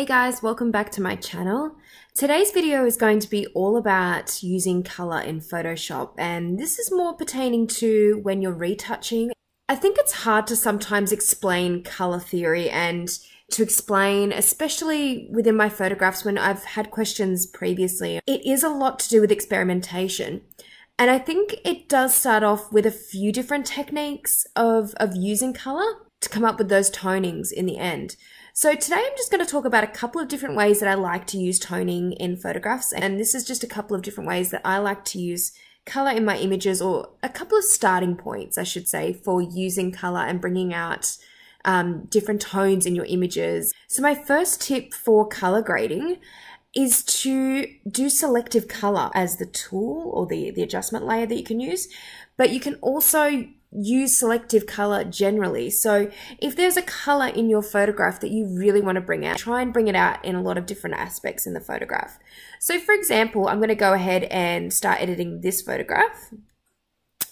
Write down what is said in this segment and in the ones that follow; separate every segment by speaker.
Speaker 1: Hey guys, welcome back to my channel. Today's video is going to be all about using color in Photoshop, and this is more pertaining to when you're retouching. I think it's hard to sometimes explain color theory and to explain, especially within my photographs when I've had questions previously. It is a lot to do with experimentation. And I think it does start off with a few different techniques of using color to come up with those tonings in the end. So today I'm just going to talk about a couple of different ways that I like to use toning in photographs, and this is just a couple of different ways that I like to use color in my images, or a couple of starting points, I should say, for using color and bringing out different tones in your images. So my first tip for color grading is to do selective color as the tool or the adjustment layer that you can use, but you can also use selective color generally. So if there's a color in your photograph that you really want to bring out, try and bring it out in a lot of different aspects in the photograph. So for example, I'm going to go ahead and start editing this photograph.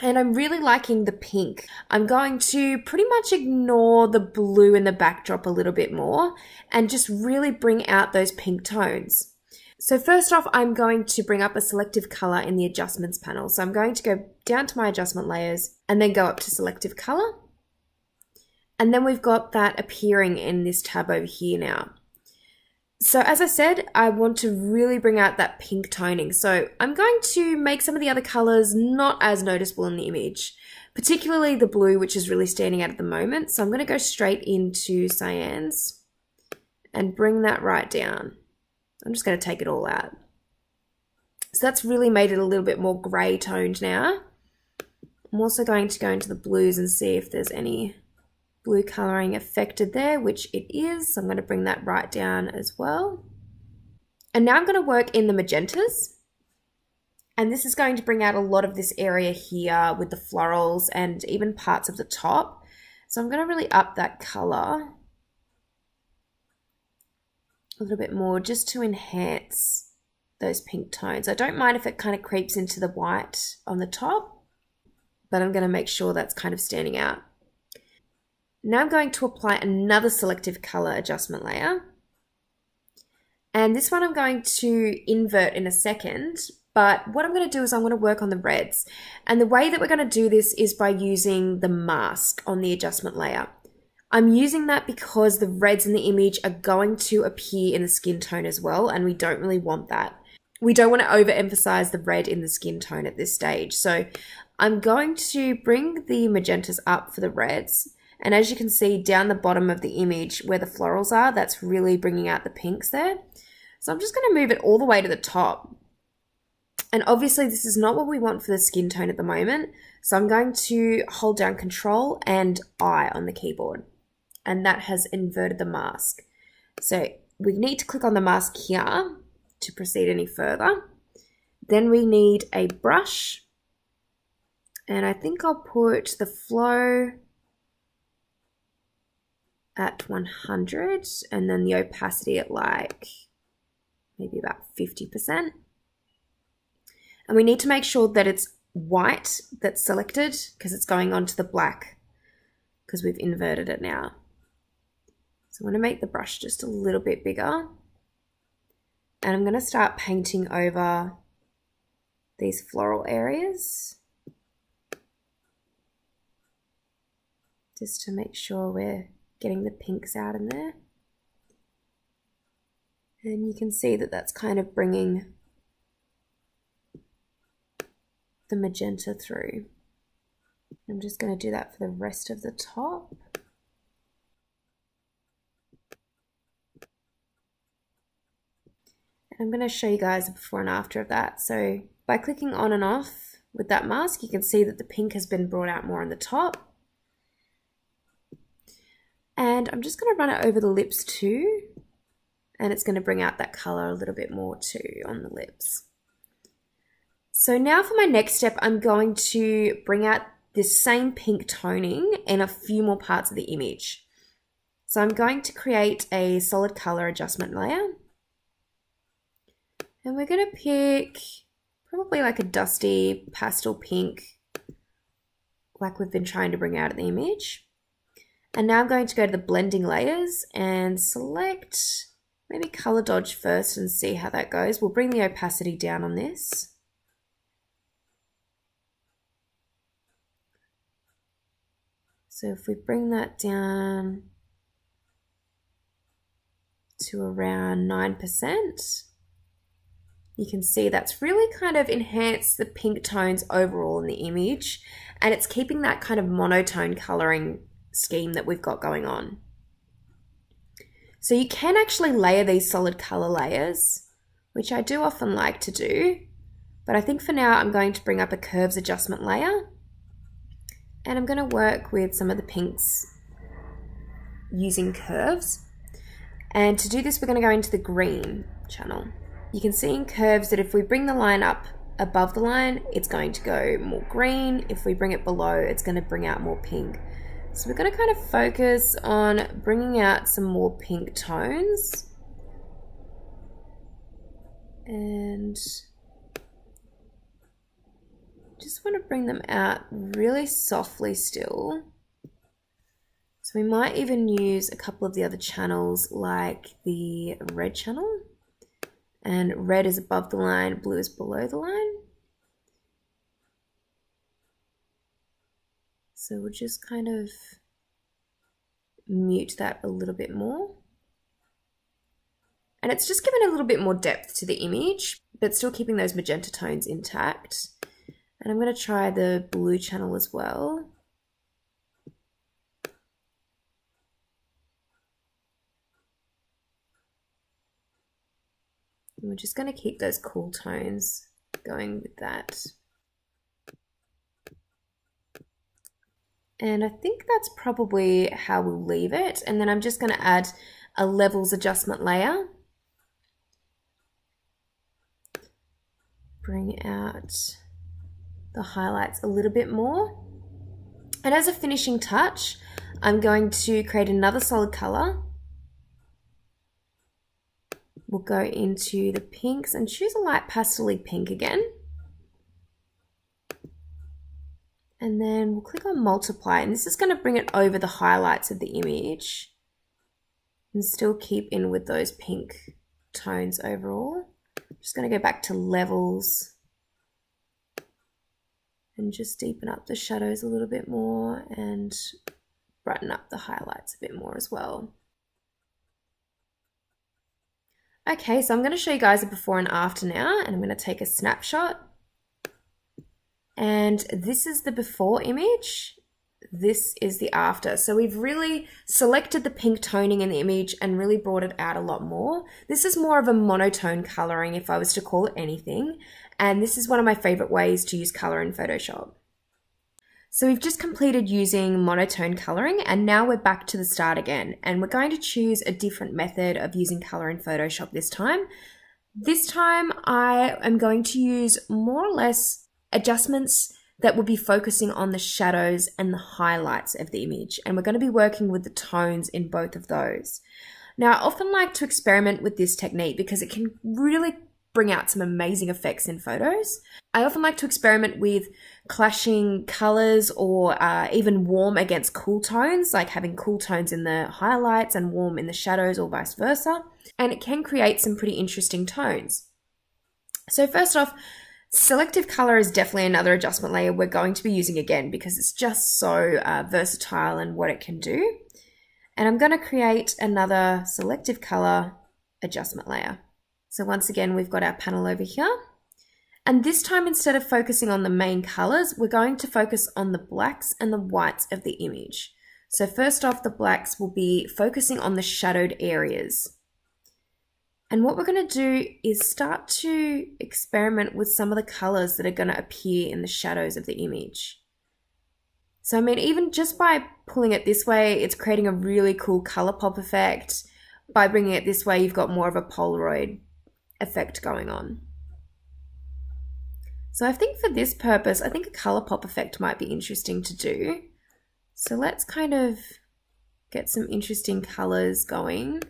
Speaker 1: And I'm really liking the pink. I'm going to pretty much ignore the blue in the backdrop a little bit more and just really bring out those pink tones. So first off, I'm going to bring up a selective color in the adjustments panel. So I'm going to go down to my adjustment layers and then go up to selective color. And then we've got that appearing in this tab over here now. So as I said, I want to really bring out that pink toning. So I'm going to make some of the other colors not as noticeable in the image, particularly the blue, which is really standing out at the moment. So I'm going to go straight into cyans and bring that right down. I'm just going to take it all out. So that's really made it a little bit more grey toned now. I'm also going to go into the blues and see if there's any blue colouring affected there, which it is. So I'm going to bring that right down as well. And now I'm going to work in the magentas. And this is going to bring out a lot of this area here with the florals and even parts of the top. So I'm going to really up that colour a little bit more just to enhance those pink tones. I don't mind if it kind of creeps into the white on the top, but I'm going to make sure that's kind of standing out. Now I'm going to apply another selective color adjustment layer. And this one I'm going to invert in a second, but what I'm going to do is I'm going to work on the reds. And the way that we're going to do this is by using the mask on the adjustment layer. I'm using that because the reds in the image are going to appear in the skin tone as well, and we don't really want that. We don't want to overemphasize the red in the skin tone at this stage. So I'm going to bring the magentas up for the reds, and as you can see down the bottom of the image where the florals are, that's really bringing out the pinks there. So I'm just going to move it all the way to the top. And obviously this is not what we want for the skin tone at the moment, so I'm going to hold down Control and I on the keyboard. And that has inverted the mask. So we need to click on the mask here to proceed any further. Then we need a brush. And I think I'll put the flow at 100 and then the opacity at like maybe about 50%. And we need to make sure that it's white that's selected because it's going onto the black because we've inverted it now. So I'm going to make the brush just a little bit bigger, and I'm going to start painting over these floral areas just to make sure we're getting the pinks out in there. And you can see that that's kind of bringing the magenta through. I'm just going to do that for the rest of the top. I'm going to show you guys a before and after of that. So by clicking on and off with that mask, you can see that the pink has been brought out more on the top. And I'm just going to run it over the lips too. And it's going to bring out that color a little bit more too on the lips. So now for my next step, I'm going to bring out this same pink toning in a few more parts of the image. So I'm going to create a solid color adjustment layer. And we're going to pick probably like a dusty pastel pink, like we've been trying to bring out of the image. And now I'm going to go to the blending layers and select maybe color dodge first and see how that goes. We'll bring the opacity down on this. So if we bring that down to around 9%, you can see that's really kind of enhanced the pink tones overall in the image, and it's keeping that kind of monotone coloring scheme that we've got going on. So you can actually layer these solid color layers, which I do often like to do, but I think for now I'm going to bring up a curves adjustment layer, and I'm going to work with some of the pinks using curves. And to do this, we're going to go into the green channel. You can see in curves that if we bring the line up above the line, it's going to go more green. If we bring it below, it's going to bring out more pink. So we're going to kind of focus on bringing out some more pink tones. And just want to bring them out really softly still. So we might even use a couple of the other channels like the red channel. And red is above the line, blue is below the line. So we'll just kind of mute that a little bit more. And it's just giving a little bit more depth to the image, but still keeping those magenta tones intact. And I'm going to try the blue channel as well. And we're just going to keep those cool tones going with that. And I think that's probably how we'll leave it. And then I'm just going to add a levels adjustment layer. Bring out the highlights a little bit more. And as a finishing touch, I'm going to create another solid color. We'll go into the pinks and choose a light pastel-y pink again. And then we'll click on multiply, and this is going to bring it over the highlights of the image and still keep in with those pink tones overall. I'm just going to go back to levels and just deepen up the shadows a little bit more and brighten up the highlights a bit more as well. Okay, so I'm going to show you guys a before and after now, and I'm going to take a snapshot. And this is the before image. This is the after. So we've really selected the pink toning in the image and really brought it out a lot more. This is more of a monotone coloring, if I was to call it anything. And this is one of my favorite ways to use color in Photoshop. So we've just completed using monotone coloring, and now we're back to the start again. And we're going to choose a different method of using color in Photoshop this time. This time I am going to use more or less adjustments that will be focusing on the shadows and the highlights of the image. And we're going to be working with the tones in both of those. Now, I often like to experiment with this technique because it can really bring out some amazing effects in photos. I often like to experiment with clashing colors or even warm against cool tones, like having cool tones in the highlights and warm in the shadows or vice versa. And it can create some pretty interesting tones. So first off, selective color is definitely another adjustment layer we're going to be using again because it's just so versatile in what it can do. And I'm going to create another selective color adjustment layer. So once again, we've got our panel over here. And this time, instead of focusing on the main colors, we're going to focus on the blacks and the whites of the image. So first off, the blacks will be focusing on the shadowed areas. And what we're going to do is start to experiment with some of the colors that are going to appear in the shadows of the image. So, I mean, even just by pulling it this way, it's creating a really cool color pop effect. By bringing it this way, you've got more of a Polaroid effect going on. So I think for this purpose, I think a color pop effect might be interesting to do. So let's kind of get some interesting colors going.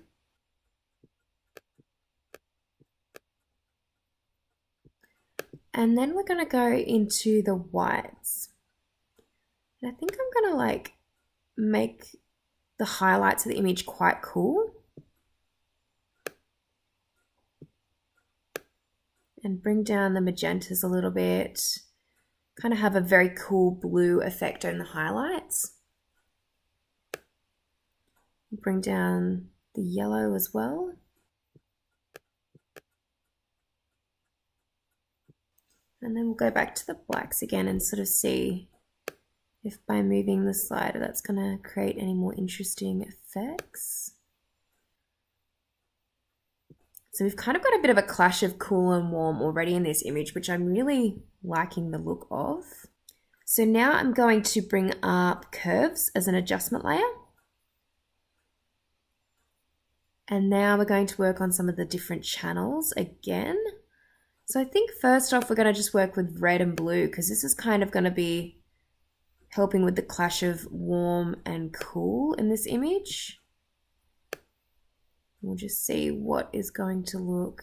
Speaker 1: And then we're going to go into the whites. And I think I'm going to like make the highlights of the image quite cool. and bring down the magentas a little bit. Kind of have a very cool blue effect on the highlights. Bring down the yellow as well. And then we'll go back to the blacks again and sort of see if by moving the slider that's going to create any more interesting effects. So we've kind of got a bit of a clash of cool and warm already in this image, which I'm really liking the look of. So now I'm going to bring up curves as an adjustment layer. And now we're going to work on some of the different channels again. So I think first off, we're going to just work with red and blue because this is kind of going to be helping with the clash of warm and cool in this image. We'll just see what is going to look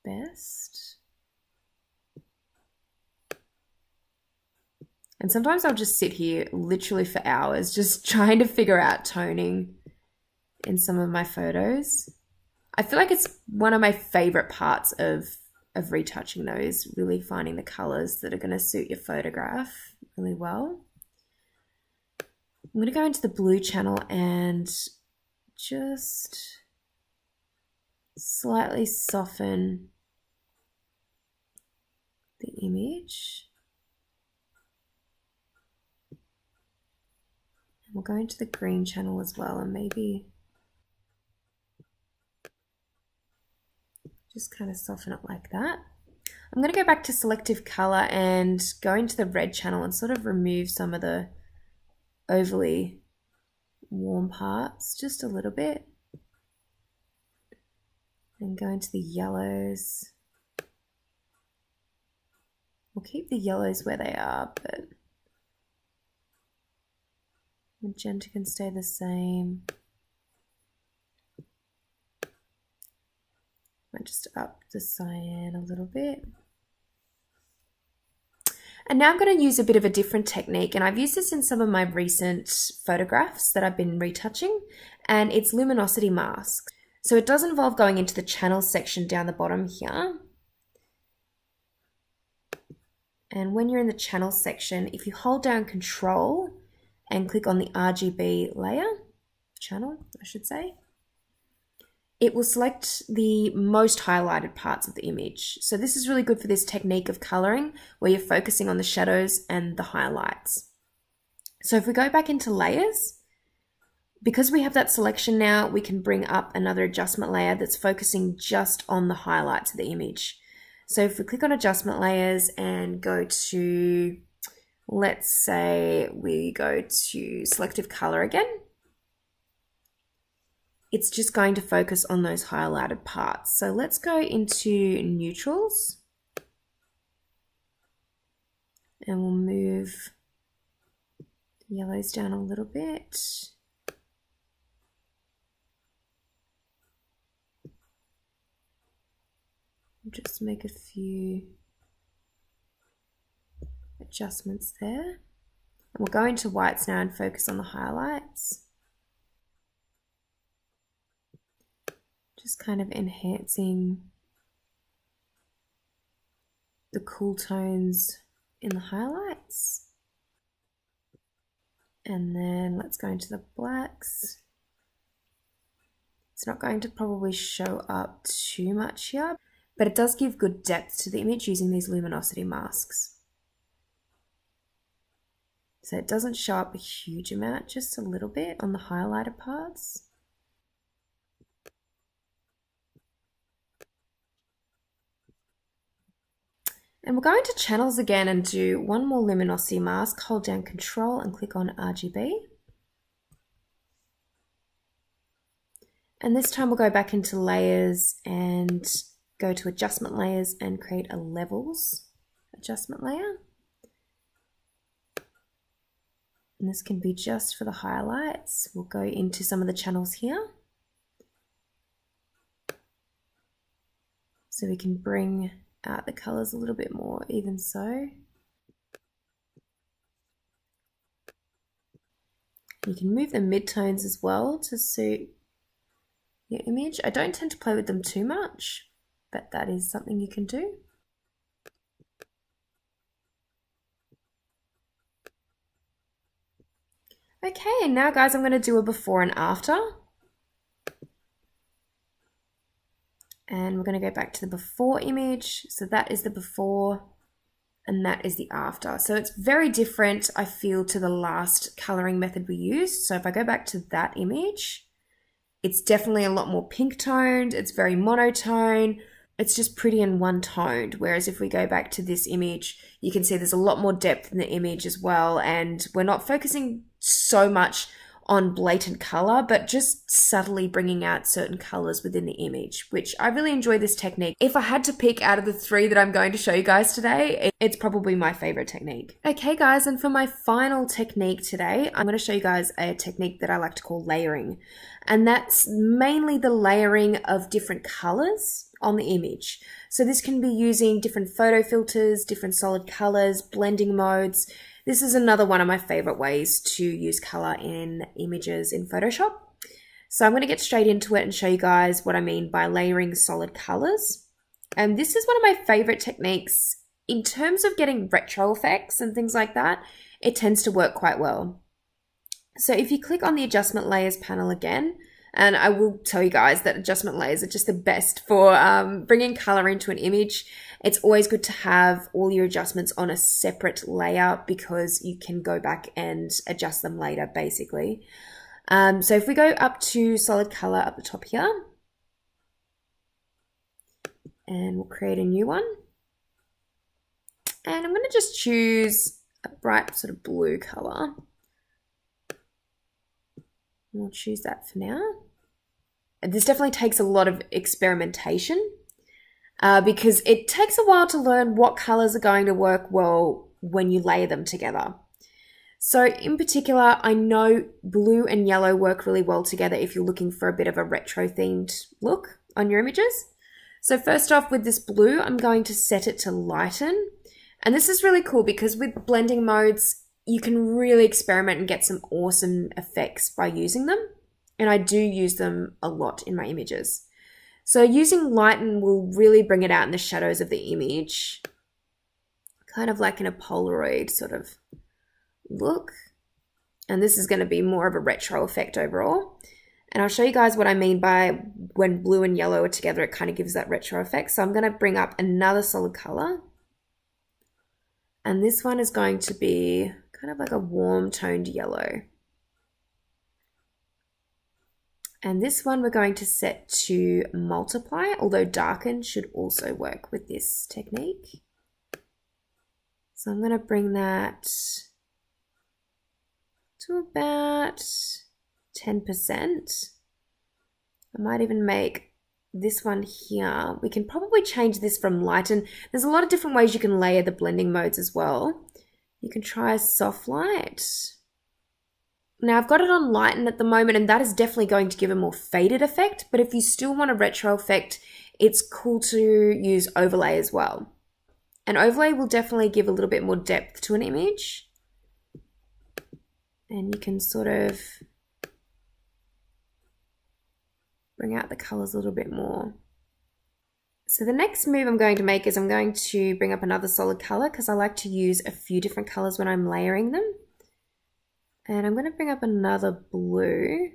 Speaker 1: best. And sometimes I'll just sit here literally for hours just trying to figure out toning in some of my photos. I feel like it's one of my favorite parts of retouching those, really finding the colors that are going to suit your photograph really well. I'm going to go into the blue channel and just slightly soften the image. And we'll go into the green channel as well and maybe just kind of soften it like that. I'm going to go back to selective color and go into the red channel and sort of remove some of the overly warm parts just a little bit. And go into the yellows. We'll keep the yellows where they are, but magenta can stay the same. Might just up the cyan a little bit. And now I'm going to use a bit of a different technique, and I've used this in some of my recent photographs that I've been retouching, and it's luminosity masks. So it does involve going into the channel section down the bottom here. And when you're in the channel section, if you hold down Control and click on the RGB layer, channel, I should say, it will select the most highlighted parts of the image. So this is really good for this technique of coloring where you're focusing on the shadows and the highlights. So if we go back into layers, because we have that selection now, we can bring up another adjustment layer that's focusing just on the highlights of the image. So if we click on adjustment layers and go to, let's say we go to selective color again, it's just going to focus on those highlighted parts. So let's go into neutrals and we'll move the yellows down a little bit. Just make a few adjustments there. And we'll go into whites now and focus on the highlights. Just kind of enhancing the cool tones in the highlights. And then let's go into the blacks. It's not going to probably show up too much here, but it does give good depth to the image using these luminosity masks. So it doesn't show up a huge amount, just a little bit on the highlighted parts. And we'll go into channels again and do one more luminosity mask. Hold down Control and click on RGB. And this time we'll go back into layers and go to adjustment layers and create a levels adjustment layer. And this can be just for the highlights. We'll go into some of the channels here. So we can bring out the colors a little bit more, even so. You can move the midtones as well to suit your image. I don't tend to play with them too much, but that is something you can do. Okay, and now guys, I'm going to do a before and after. And we're going to go back to the before image. So that is the before and that is the after. So it's very different, I feel, to the last coloring method we used. So if I go back to that image, it's definitely a lot more pink toned. It's very monotone. It's just pretty and one toned. Whereas if we go back to this image, you can see there's a lot more depth in the image as well. And we're not focusing so much on blatant color, but just subtly bringing out certain colors within the image, which I really enjoy this technique. If I had to pick out of the three that I'm going to show you guys today, it's probably my favorite technique. Okay guys, and for my final technique today, I'm going to show you guys a technique that I like to call layering. And that's mainly the layering of different colors on the image. So this can be using different photo filters, different solid colors, blending modes. This is another one of my favorite ways to use color in images in Photoshop. So I'm going to get straight into it and show you guys what I mean by layering solid colors. And this is one of my favorite techniques in terms of getting retro effects and things like that. It tends to work quite well. So if you click on the adjustment layers panel again, and I will tell you guys that adjustment layers are just the best for bringing color into an image. It's always good to have all your adjustments on a separate layer because you can go back and adjust them later, basically. So if we go up to solid color up the top here, and we'll create a new one. And I'm going to just choose a bright sort of blue color. We'll choose that for now. This definitely takes a lot of experimentation because it takes a while to learn what colors are going to work well when you layer them together. So in particular, I know blue and yellow work really well together if you're looking for a bit of a retro themed look on your images. So first off, with this blue, I'm going to set it to lighten. And this is really cool because with blending modes, you can really experiment and get some awesome effects by using them. And I do use them a lot in my images. So using lighten will really bring it out in the shadows of the image, kind of like in a Polaroid sort of look. And this is going to be more of a retro effect overall. And I'll show you guys what I mean by when blue and yellow are together, it kind of gives that retro effect. So I'm going to bring up another solid color. And this one is going to be kind of like a warm toned yellow. And this one we're going to set to multiply, although darken should also work with this technique. So I'm going to bring that to about 10%. I might even make this one here. We can probably change this from lighten. There's a lot of different ways you can layer the blending modes as well. You can try soft light. Now I've got it on lighten at the moment, and that is definitely going to give a more faded effect, but if you still want a retro effect, it's cool to use overlay as well. And overlay will definitely give a little bit more depth to an image. And you can sort of bring out the colors a little bit more. So the next move I'm going to make is I'm going to bring up another solid color because I like to use a few different colors when I'm layering them. And I'm going to bring up another blue.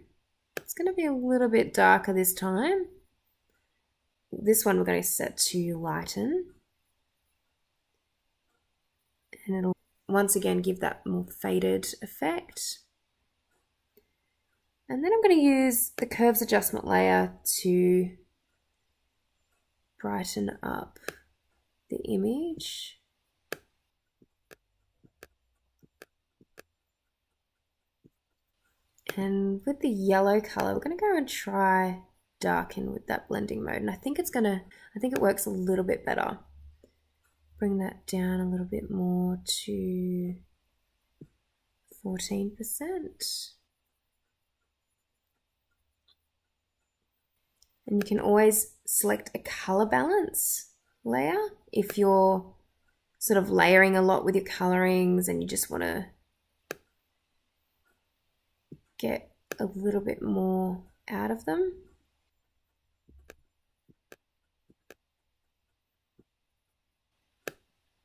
Speaker 1: It's going to be a little bit darker this time. This one we're going to set to lighten. And it'll once again give that more faded effect. And then I'm going to use the curves adjustment layer to brighten up the image. And with the yellow color, we're going to go and try darken with that blending mode. And I think it works a little bit better. Bring that down a little bit more to 14%. And you can always select a color balance layer if you're sort of layering a lot with your colorings and you just want to get a little bit more out of them.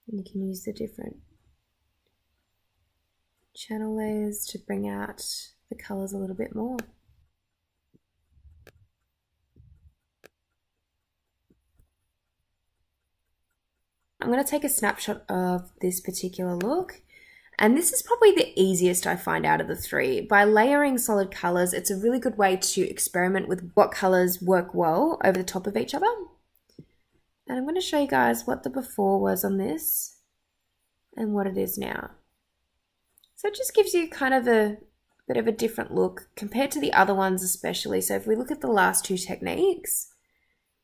Speaker 1: And you can use the different channel layers to bring out the colors a little bit more. I'm going to take a snapshot of this particular look. And this is probably the easiest I find out of the three. By layering solid colors, it's a really good way to experiment with what colors work well over the top of each other. And I'm going to show you guys what the before was on this and what it is now. So it just gives you kind of a bit of a different look compared to the other ones especially. So if we look at the last two techniques,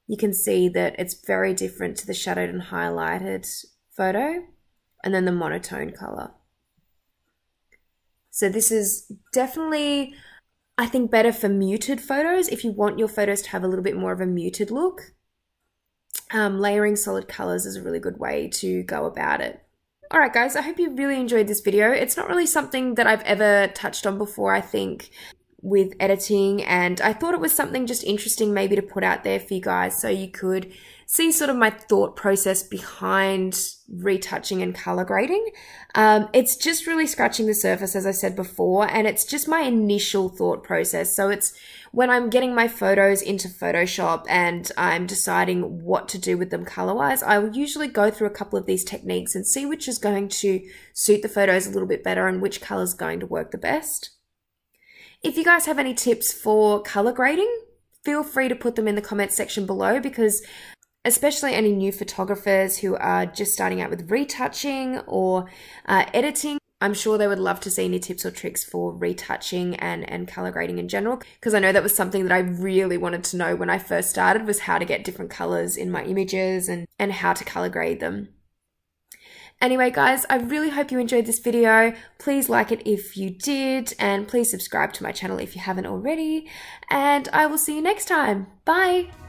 Speaker 1: you can see that it's very different to the shadowed and highlighted photo and then the monotone color. So this is definitely, I think, better for muted photos. If you want your photos to have a little bit more of a muted look, layering solid colors is a really good way to go about it. All right, guys, I hope you really enjoyed this video. It's not really something that I've ever touched on before, I think, with editing, and I thought it was something just interesting maybe to put out there for you guys so you could see sort of my thought process behind retouching and color grading. It's just really scratching the surface, as I said before, and it's just my initial thought process. So it's when I'm getting my photos into Photoshop and I'm deciding what to do with them color-wise, I will usually go through a couple of these techniques and see which is going to suit the photos a little bit better and which color is going to work the best. If you guys have any tips for color grading, feel free to put them in the comments section below, because especially any new photographers who are just starting out with retouching or editing, I'm sure they would love to see any tips or tricks for retouching and color grading in general, because I know that was something that I really wanted to know when I first started, was how to get different colors in my images and how to color grade them. Anyway, guys, I really hope you enjoyed this video. Please like it if you did, and please subscribe to my channel if you haven't already, and I will see you next time. Bye!